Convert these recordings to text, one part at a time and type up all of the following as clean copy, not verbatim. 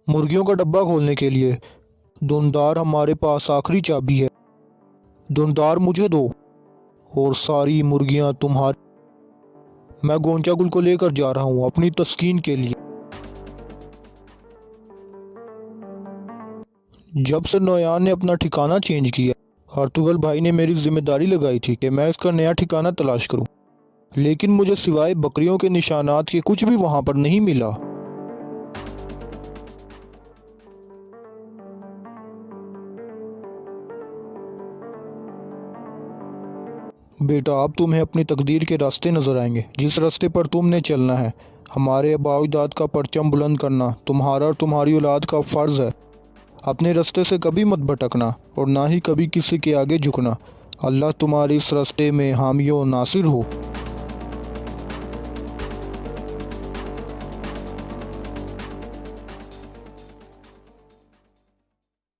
مرغیوں کا ڈبہ کھولنے کے لیے دندار ہمارے پاس آخری چابی ہے۔ دندار مجھے دو اور ساری مرغیاں تمہاری۔ میں گونچا گل کو لے کر جا رہا ہوں اپنی تسکین کے لیے۔ جب سے نویان نے اپنا ٹھکانہ چینج کیا، ارطغرل بھائی نے میری ذمہ داری لگائی تھی کہ میں اس کا نیا ٹھکانہ تلاش کروں، لیکن مجھے سوائے بکریوں کے نشانات کے کچھ بھی وہاں پر نہیں ملا۔ بیٹا، اب تمہیں اپنی تقدیر کے راستے نظر آئیں گے، جس راستے پر تم نے چلنا ہے۔ ہمارے آباء و اجداد کا پرچم بلند کرنا تمہارا اور تمہاری اولاد کا فرض ہے۔ اپنے راستے سے کبھی مت بھٹکنا اور نہ ہی کبھی کسی کے آگے جھکنا۔ اللہ تمہاری اس راستے میں حامی و ناصر ہو۔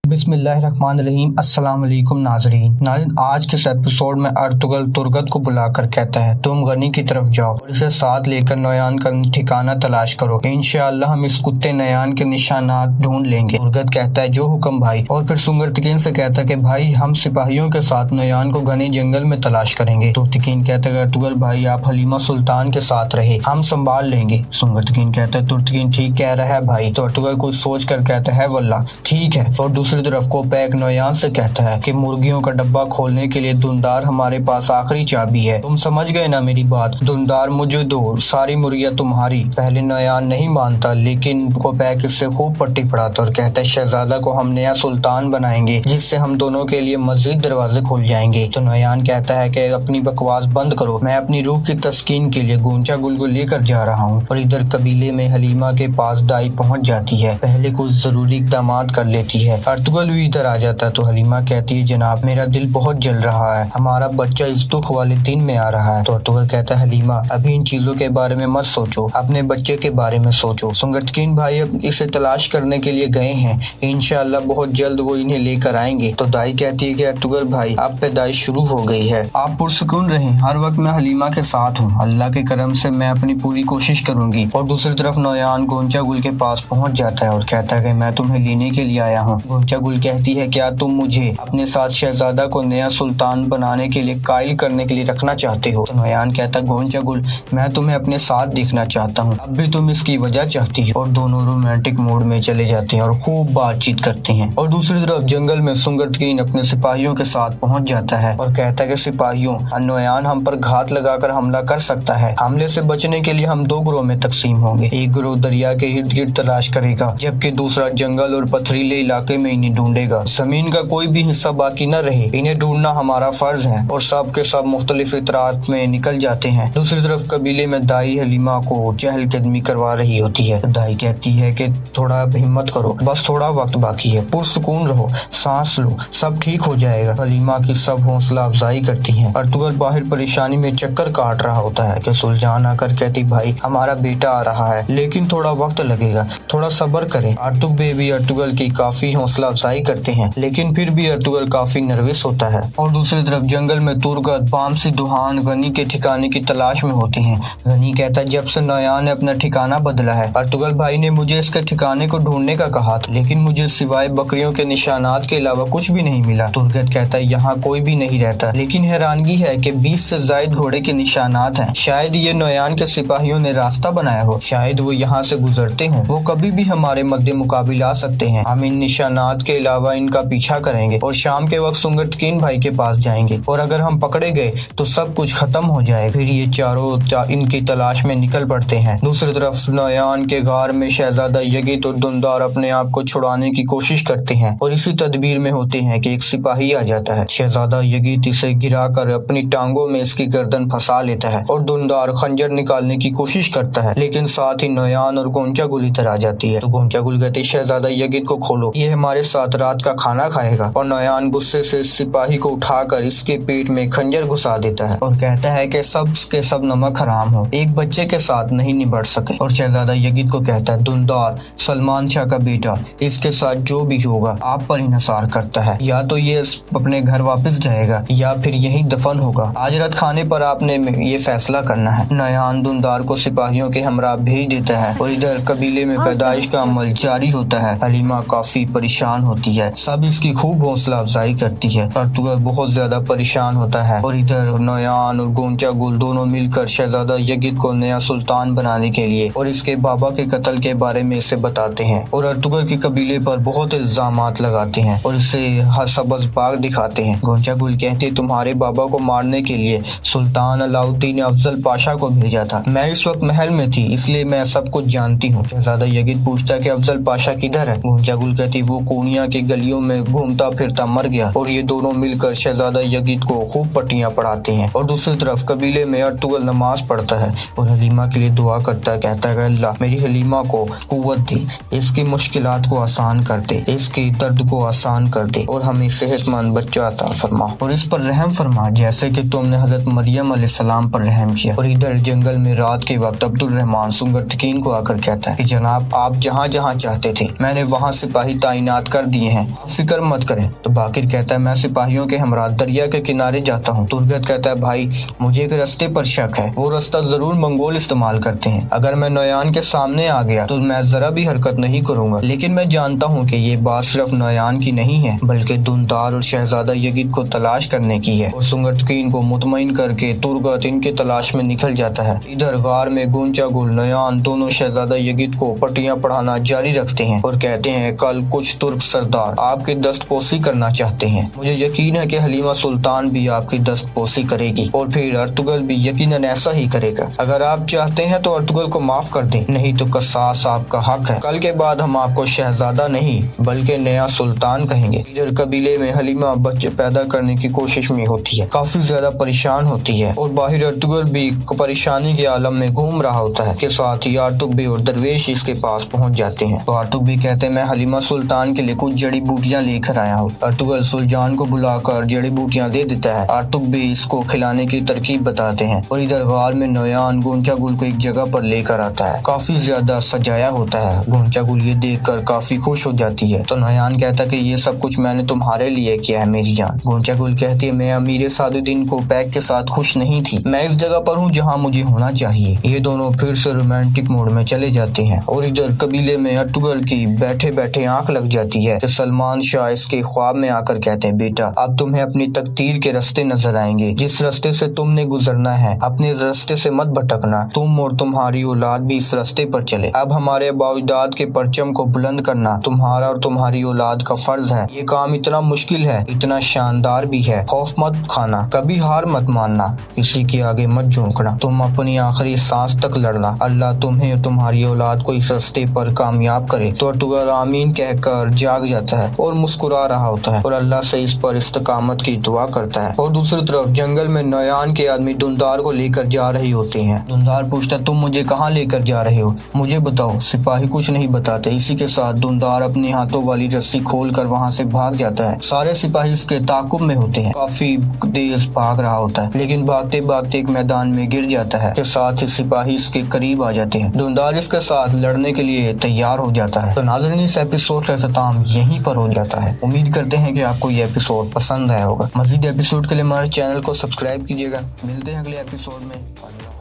بسم اللہ الرحمن الرحیم۔ السلام علیکم ناظرین۔ آج کے اس ایپیسوڈ میں ارطغرل ترگت کو بلا کر کہتا ہے تم غنی کی طرف جاؤ اور اسے ساتھ لے کر نویان کا ٹھکانہ تلاش کرو، انشاءاللہ ہم اس کتے نویان کے نشانات ڈھونڈ لیں گے۔ ترگت کہتا ہے جو حکم بھائی، اور پھر سنگرتکین سے کہتا ہے کہ بھائی ہم سپاہیوں کے ساتھ نویان کو گھنے جنگل میں تلاش کریں گے۔ ترگتکین کہتا ہے ارطغرل بھائی آپ حلیمہ سلطان کے ساتھ رہے، ہم سنبھال لیں گے۔ سنگرتکین کہتا ہے ترگتکین ٹھیک کہہ رہا ہے بھائی۔ تو ارطغرل کچھ سوچ کر کہتا ہے واللہ ٹھیک ہے۔ اور دوسری طرف کوپیک نویان سے کہتا ہے کہ مرغیوں کا ڈبہ کھولنے کے لیے دندار ہمارے پاس آخری چابی ہے، تم سمجھ گئے نا میری بات؟ دندار مجھے دو، ساری مرغیاں تمہاری۔ پہلے نویان نہیں مانتا، لیکن کوپیک اس سے خوب پٹی پڑھاتا اور کہتا ہے شہزادہ کو ہم نیا سلطان بنائیں گے، جس سے ہم دونوں کے لیے مزید دروازے کھل جائیں گے۔ تو نویان کہتا ہے کہ اپنی بکواس بند کرو، میں اپنی روح کی تسکین کے لیے گونچا گل کو لے کر جا رہا ہوں۔ اور ادھر قبیلے میں حلیمہ کے پاس دائی پہنچ جاتی ہے، پہلے کچھ ضروری اقدامات کر لیتی ہے۔ ارطغرل بھی ادھر آ جاتا ہے تو حلیمہ کہتی ہے جناب میرا دل بہت جل رہا ہے، ہمارا بچہ اس دکھ والے دن میں آ رہا ہے۔ تو ارطغرل کہتا ہے حلیمہ ابھی ان چیزوں کے بارے میں مت سوچو، اپنے بچے کے بارے میں سوچو۔ سنگرتکین بھائی اب اسے تلاش کرنے کے لیے گئے ہیں، انشاءاللہ بہت جلد وہ انہیں لے کر آئیں گے۔ تو دائی کہتی ہے کہ ارطغرل بھائی اب پیدائش شروع ہو گئی ہے، آپ پرسکون رہیں، ہر وقت میں حلیمہ کے ساتھ ہوں، اللہ کے کرم سے میں اپنی پوری کوشش کروں گی۔ اور دوسری طرف نویان گونچا گل کے پاس پہنچ جاتا ہے اور کہتا ہے کہ میں تمہیں لینے کے لیے آیا ہوں۔ گونچا گل کہتی ہے کیا تم مجھے اپنے ساتھ شہزادہ کو نیا سلطان بنانے کے لیے قائل کرنے کے لیے رکھنا چاہتے ہو؟ تو نویان کہتا ہے گونچا گل میں تمہیں اپنے ساتھ دیکھنا چاہتا ہوں، اب بھی تم اس کی وجہ چاہتی ہو۔ اور دونوں رومانٹک موڈ میں چلے جاتے ہیں اور خوب بات چیت کرتے ہیں۔ اور دوسری طرف جنگل میں سنگرتکین اپنے سپاہیوں کے ساتھ پہنچ جاتا ہے اور کہتا ہے کہ سپاہیوں نویان ہم پر گھات لگا کر حملہ کر سکتا ہے، حملے سے بچنے کے لیے ہم دو گروہ میں تقسیم ہوں گے، ایک گروہ دریا کے ارد گرد تلاش کرے گا جبکہ دوسرا جنگل اور پتھریلے علاقے میں انہیں ڈھونڈے گا، زمین کا کوئی بھی حصہ باقی نہ رہے، انہیں ڈھونڈنا ہمارا فرض ہے۔ اور سب کے سب مختلف اطراف میں نکل جاتے ہیں۔ دوسری طرف قبیلے میں دائی حلیمہ کو چہل قدمی کروا رہی ہوتی ہے، دائی کہتی ہے کہ تھوڑا ہمت کرو، بس تھوڑا وقت باقی ہے، پرسکون رہو، سانس لو، سب ٹھیک ہو جائے گا۔ حلیمہ کی سب حوصلہ افزائی کرتی ہیں۔ ارطغرل باہر پریشانی میں چکر کاٹ رہا ہوتا ہے کہ سلجھان آ کر کہتی بھائی ہمارا بیٹا آ رہا ہے لیکن تھوڑا وقت لگے گا، تھوڑا صبر کریں۔ ارطغرل بے بھی ارطغرل کی کافی حوصلہ افزائی کرتے ہیں لیکن پھر بھی ارطغرل کافی نروس ہوتا ہے۔ اور دوسری طرف جنگل میں ترگت بامسی دوہان غنی کے ٹھکانے کی تلاش میں ہوتے ہیں۔ غنی کہتا ہے جب سے نویان نے اپنا ٹھکانہ بدلا ہے، ارطغرل بھائی نے مجھے اس کے ٹھکانے کو ڈھونڈنے کا کہا تھا لیکن مجھے سوائے بکریوں کے نشانات کے علاوہ کچھ بھی نہیں ملا۔ ترگت کہتا ہے یہاں کوئی بھی نہیں رہتا لیکن حیرانگی ہے کہ 20 سے زائد گھوڑے کے نشانات ہیں، شاید یہ نویان کے سپاہیوں نے راستہ بنایا ہو، شاید وہ یہاں سے گزرتے ہوں، وہ کبھی بھی ہمارے مد مقابل آ سکتے ہیں، ہم ان نشانات کے علاوہ ان کا پیچھا کریں گے اور شام کے وقت سنگرتکین بھائی کے پاس جائیں گے اور اگر ہم پکڑے گئے تو سب کچھ ختم ہو جائے۔ پھر یہ چاروں ان کی تلاش میں نکل پڑتے ہیں۔ دوسری طرف نویان کے غار میں شہزادہ یگت اور دندار اپنے آپ کو چھڑانے کی کوشش کرتے ہیں اور اسی تدبیر میں ہوتے ہیں کہ ایک سپاہی آ جاتا ہے۔ شہزادہ یگت اسے گرا کر اپنی ٹانگوں میں اس کی گردن پھنسا لیتا ہے اور دندار خنجر نکالنے کی کوشش کرتا ہے لیکن ساتھ ہی نویان اور گونچا گل ادھر آ جاتی ہے۔ تو گونچا گل کہتے شہزادہ یگت کو کھولو، یہ ہمارے ساتھ साथ रात का खाना खाएगा। और नोयान गुस्से से सिपाही को उठाकर इसके पेट में खंजर घुसा देता है और कहता है कि सब के सब नमक हराम हो, एक बच्चे के साथ नहीं निबट सके। और शहजादा यजीद को कहता है, दुंदार सलमान शाह का बेटा, इसके साथ जो भी होगा आप पर इंहिसार करता है, या तो ये अपने घर वापस जाएगा या फिर यहीं दफन होगा। आज रात खाने पर आपने ये फैसला करना है। नोयान दुंदार को सिपाहियों के हमरा भेज देता है और इधर कबीले में पैदाइश का अमल जारी होता है। हलीमा काफी परेशान होती है, सब इसकी खूब हौसला अफजाई करती है। अर्तुगरुल बहुत ज्यादा परेशान होता है और इधर नोयान और गोंचा गुल दोनों मिलकर शहजादा यजीद को नया सुल्तान बनाने के लिए और इसके बाबा के कत्ल के बारे में इसे बताते हैं और अर्तुगरुल के कबीले पर बहुत इल्जामात लगाते हैं और इसे सब्ज़ बाग दिखाते हैं। गोंचा गुल कहते, तुम्हारे बाबा को मारने के लिए सुल्तान अलाउद्दीन ने अफजल पाशा को भेजा था, मैं इस वक्त महल में थी इसलिए मैं सब कुछ जानती हूँ। शहजादा यजीद पूछता कि अफजल पाशा किधर है? गोंचा गुल कहती, वो कोनिया के गलियों में घूमता फिरता मर गया। और ये दोनों मिलकर शहजादा यजीद को खूब पट्टियां पढ़ाते हैं। और दूसरी तरफ कबीले में अर्तुगरुल नमाज पढ़ता है और हलीमा के लिए दुआ करता है, कहता है अल्लाह मेरी हलीमा को कुव्वत दे, इसकी मुश्किलात को आसान कर दे, इसके दर्द को आसान कर दे और हमें सेहतमंद बच्चा अता फरमा और इस पर रहम फरमा जैसे कि तुमने हजरत मरियम अलैहिस्सलाम पर रहम किया। और इधर जंगल में रात के वक्त अब्दुल रहमान सुंगरतकीन को आकर कहता है कि जनाब आप जहाँ जहाँ चाहते थे मैंने वहाँ सिपाही तैनात कर दिए हैं, आप फिक्र मत करें। तो बाकिर कहता है मैं सिपाहियों के हमरा दरिया के किनारे जाता हूँ। तुर्गत कहता है भाई मुझे एक रास्ते पर शक है, वो रास्ता जरूर मंगोल इस्तेमाल करते हैं, अगर मैं नोयान के सामने आ गया तो मैं जरा भी हरकत नहीं करूंगा, लेकिन मैं जानता हूँ कि ये बात सिर्फ नोयान की नहीं है बल्कि दुंदार और शहजादा यजीद को तलाश करने की है। और सुंगरतकीन को मुतमईन करके तुर्गत इनके तलाश में निकल जाता है। इधर गार में गोंचा गुल नोयान दोनों शहजादा यजीद को पट्टियां पढ़ाना जारी रखते हैं और कहते हैं कल कुछ तुर्क सरदार आपकी दस्तपोसी करना चाहते हैं, मुझे यकीन है कि हलीमा सुल्तान भी आपकी दस्तपोसी करेगी और फिर अर्तुगरुल भी यकीनन ऐसा ही करेगा। अगर आप चाहते हैं तो अर्तुगरुल को माफ कर दें, नहीं तो कसास आपका हक है। कल के बाद हम आपको शहजादा नहीं बल्कि नया सुल्तान कहेंगे। इधर कबीले में हलीमा बच्चे पैदा करने की कोशिश में होती है, काफी ज्यादा परेशान होती है और बाहर अर्तुगरुल भी परेशानी के आलम में घूम रहा होता है। के साथ ही आर्तुक भी और दरवेश इसके पास पहुंच जाते हैं। तो आर्तुक भी कहते हैं मैं हलीमा सुल्तान के लिए कुछ जड़ी बूटियां लेकर आया हूँ। अर्तुगरुल सुल्तान को बुलाकर जड़ी बूटियां दे देता है। आर्तुक भी इसको खिलाने की तरकीब बताते हैं और इधर गार में नोयान गोंचा गुल को एक जगह पर लेकर आता है, काफी ज्यादा सजाया होता है। गोंचा गुल ये देखकर काफी खुश हो जाती है। तो नोयान कहता है कि ये सब कुछ मैंने तुम्हारे लिए किया है मेरी जान। गोंचा गुल कहती है मैं अमीर सादुद्दीन को पैक के साथ खुश नहीं थी, मैं इस जगह पर हूँ जहाँ मुझे होना चाहिए। ये दोनों फिर से रोमांटिक मोड में चले जाते हैं और इधर कबीले में अर्तुगरुल की बैठे बैठे आंख लग जाती है कि सलमान शाह इसके ख्वाब में आकर कहते हैं बेटा अब तुम्हें अपनी तकदीर के रास्ते नजर आएंगे, जिस रास्ते से तुमने गुजरना है अपने रास्ते से मत भटकना, तुम और तुम्हारी औलाद भी इस रास्ते पर चले। अब हमारे बाउदाद के परचम को बुलंद करना तुम्हारा और तुम्हारी औलाद का फर्ज है। ये काम इतना मुश्किल है, इतना शानदार भी है। खौफ मत खाना, कभी हार मत मानना, किसी के आगे मत झुकना, तुम अपनी आखिरी सांस तक लड़ना। अल्लाह तुम्हें और तुम्हारी औलाद को इस रास्ते पर कामयाब करे। तो अर्तुगरुल आमीन कहकर जाग जाता है और मुस्कुरा रहा होता है और अल्लाह से इस पर इस्तकामत की दुआ करता है। और दूसरी तरफ जंगल में नोयान के आदमी दुंदार को लेकर जा रहे होते हैं। दुंदार पूछता तुम मुझे कहाँ लेकर जा रहे हो, मुझे बताओ। सिपाही कुछ नहीं बताते। इसी के साथ दुंदार अपने हाथों वाली रस्सी खोलकर वहाँ से भाग जाता है। सारे सिपाही इसके ताकुब में होते हैं, काफी तेज भाग रहा होता है लेकिन भागते भागते एक मैदान में गिर जाता है। के साथ ही सिपाही इसके करीब आ जाते हैं। दुंदार इसके साथ लड़ने के लिए तैयार हो जाता है। तो नाज़रीन इस एपिसोड का इख्तिताम यहीं पर हो जाता है। उम्मीद करते हैं कि आपको ये एपिसोड पसंद आया होगा। मज़ीद एपिसोड के लिए हमारे चैनल को सब्सक्राइब कीजिएगा। मिलते हैं अगले एपिसोड में।